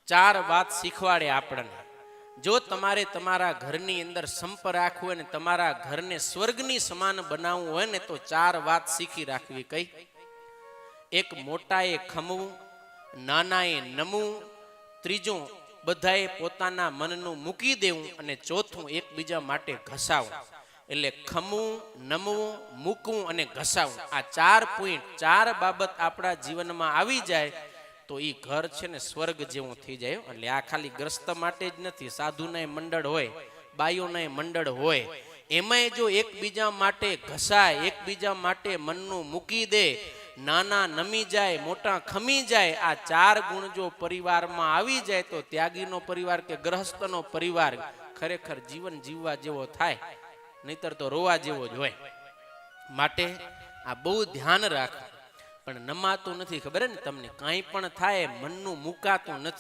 ચાર વાત શીખવાડે આપણને. જો તમારે તમારા ઘરની અંદર સંપ રાખવો હોય ને તમારા ઘરને સ્વર્ગની સમાન બનાવવું હોય ને તો ચાર વાત શીખી રાખવી. કઈ? એક, મોટાએ ખમવું, નાનાએ નમવું, ત્રીજું બધાએ પોતાના મનનું મૂકી દેવું, અને ચોથું એકબીજા માટે ઘસાવું. એટલે ખમવું, નમવું, મૂકવું અને ઘસાવું, આ 4 પોઈન્ટ, 4 બાબત આપણા જીવનમાં આવી જાય તો એ ઘર છે ને સ્વર્ગ જેવું થઈ જાય. એટલે આ ખાલી ગ્રસ્ત માટે જ નથી, સાધુના મંડળ હોય, બાયોના મંડળ હોય, એમાંય જો એકબીજા માટે ઘસાય, એકબીજા માટે મનનું મૂકી દે, નાના નમી જાય, મોટા ખમી જાય, આ 4 ગુણ જો પરિવારમાં આવી જાય તો ત્યાગીનો પરિવાર કે ગ્રહસ્થનો પરિવાર ખરેખર જીવન જીવવા જેવો થાય, નહીતર તો રોવા જેવો જ હોય. માટે આ બહુ ધ્યાન રાખો. પણ નમાતું નથી, ખબર ને તમને, કાંઈ પણ થાય મનનું મુકાતું નથી.